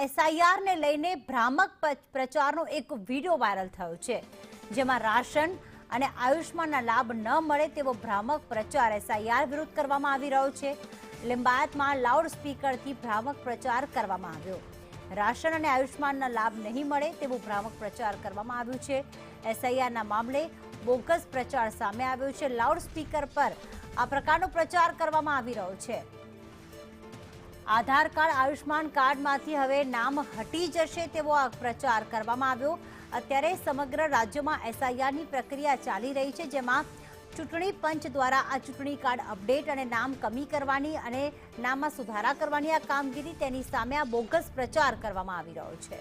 SIR ને લઈને ભ્રામક પ્રચારનો એક વિડીયો વાયરલ થયો છે, જેમાં રાશન અને આયુષ્માનના લાભ ન મળે તેવો ભ્રામક પ્રચાર એસઆઈઆર વિરુદ્ધ કરવામાં આવી રહ્યો છે। લિંબાયતમાં લાઉડ સ્પીકરથી ભ્રામક પ્રચાર કરવામાં આવ્યો। રાશન અને આયુષ્માનના લાભ નહીં મળે તેવો ભ્રામક પ્રચાર કરવામાં આવ્યો છે। એસઆઈઆરના મામલે બોગસ પ્રચાર સામે આવ્યો છે। લાઉડ સ્પીકર પર આ પ્રકારનો પ્રચાર કરવામાં આવી રહ્યો છે। આધાર કાર્ડ આયુષ્માન કાર્ડમાંથી હવે નામ હટી જશે તેવો આ પ્રચાર કરવામાં આવ્યો। અત્યારે સમગ્ર રાજ્યમાં એસઆઈઆરની પ્રક્રિયા ચાલી રહી છે, જેમાં ચૂંટણી પંચ દ્વારા આ ચૂંટણી કાર્ડ અપડેટ અને નામ કમી કરવાની અને નામમાં સુધારા કરવાની આ કામગીરી, તેની સામે આ બોગસ પ્રચાર કરવામાં આવી રહ્યો છે।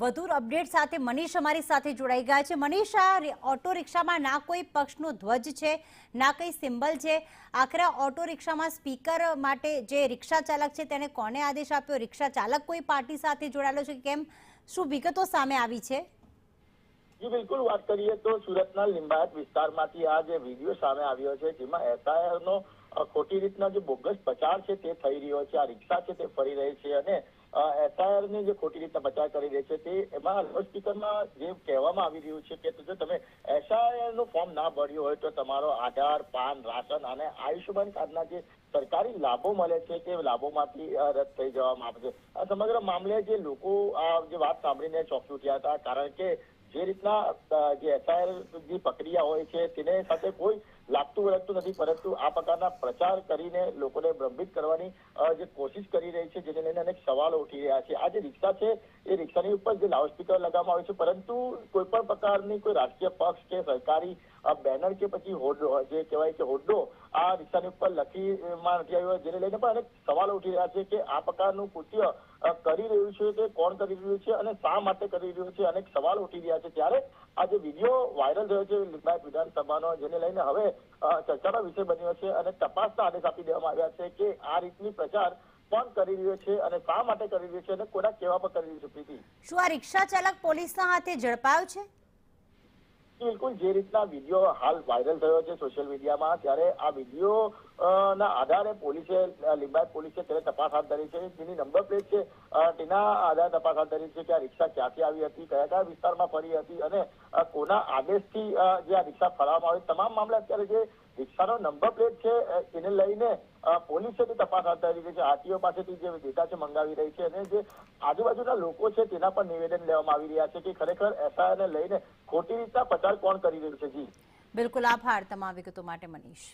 વધુ અપડેટ સાથે મનીષ અમારી સાથે જોડાઈ ગયા છે। મનીષ, આ ઓટો રિક્ષામાં ના કોઈ પક્ષનો ધ્વજ છે, ના કઈ સિમ્બલ છે, આખરે ઓટો રિક્ષામાં સ્પીકર માટે જે રિક્ષા ચાલક છે તેને કોને આદેશ આપ્યો? રિક્ષા ચાલક કોઈ પાર્ટી સાથે જોડાયેલો છે કેમ? શું વિગતો સામે આવી છે? જી બિલકુલ, વાત કરીએ તો સુરતના લિંબાયત વિસ્તારમાંથી આ જે વિડીયો સામે આવ્યો છે, જેમાં એસઆઈઆરનો ખોટી રીતના જે બોગસ પ્રચાર છે તે થઈ રહ્યો છે। આ રિક્ષા છે તે ફરી રહી છે અને એસઆઈઆર ની જે ખોટી રીતના પ્રચાર કરી રહી છે તે એમાં લાઉડ સ્પીકરમાં જે કહેવામાં આવી રહ્યું છે કે જો તમે એસઆઈઆર નું ફોર્મ ના ભર્યું હોય તો તમારો આધાર, પાન, રાશન અને આયુષ્યમાન કાર્ડના જે સરકારી લાભો મળે છે તે લાભોમાંથી રદ થઈ જવામાં આવશે। આ સમગ્ર મામલે જે લોકો આ જે વાત સાંભળીને ચોંકી ઉઠ્યા હતા, કારણ કે જે રીતના જે એસઆઈઆર ની પ્રક્રિયા હોય છે તેને સાથે કોઈ લાગતું વળગતું નથી, પરંતુ આ પ્રકારના પ્રચાર કરીને લોકોને ભ્રમિત કરવાની જે કોશિશ કરી રહી છે, જેને લઈને અનેક સવાલો ઉઠી રહ્યા છે। આ જે રિક્ષા છે એ રિક્ષાની ઉપર જે લાઉડ સ્પીકર લગાવવામાં આવે છે, પરંતુ કોઈ પણ પ્રકારની કોઈ રાજકીય પક્ષ કે સરકારી બેનર કે પછી હોર્ડો જે કહેવાય કે હોર્ડો આ રિક્ષાની ઉપર લખીમાં નથી આવ્યો, જેને લઈને પણ અનેક સવાલો ઉઠી રહ્યા છે કે આ પ્રકારનું કૃત્ય કરી રહ્યું છે તે કોણ કરી રહ્યું છે અને શા માટે કરી રહ્યું છે, અનેક સવાલો ઉઠી રહ્યા છે। ત્યારે આ જે વિડીયો વાયરલ થયો છે લિંબાયત વિધાનસભાનો, જેને લઈને હવે ચર્ચાનો વિષય બન્યો છે અને તપાસના આદેશ આપી દેવામાં આવ્યા છે કે આ રીતની પ્રચાર કોણ કરી રહ્યો છે અને શા માટે કરી રહ્યો છે અને કોના કહેવા પર કરી રહ્યું છે। પ્રીતિ, શું આ રિક્ષા ચાલક પોલીસના હાથે ઝડપાયો છે? બિલકુલ, જે રીતના વિડીયો હાલ વાયરલ થયો છે સોશિયલ મીડિયામાં, ત્યારે આ વિડીયો ના આધારે પોલીસે લિંબાયત પોલીસે તેને તપાસ હાથ ધરી છે। જેની નંબર પ્લેટ છે તેના આધારે તપાસ હાથ ધરી છે કે આ રિક્ષા ક્યાંથી આવી હતી, કયા કયા વિસ્તારમાં ફરી હતી અને કોના આદેશથી જે આ રિક્ષા ફરાવવામાં આવી, તમામ મામલે અત્યારે જે રિક્ષાનો નંબર પ્લેટ છે તેને લઈને પોલીસે તપાસ હાથ ધરી રહી છે। આરટીઓ પાસેથી જે ડેટા છે મંગાવી રહી છે અને જે આજુબાજુના લોકો છે તેના પર નિવેદન લેવામાં આવી રહ્યા છે કે ખરેખર એસઆઈઆરને લઈને ખોટી રીતના પ્રચાર કોણ કરી રહ્યું છે। જી બિલકુલ, આભાર તમામ વિગતો માટે મનીષ।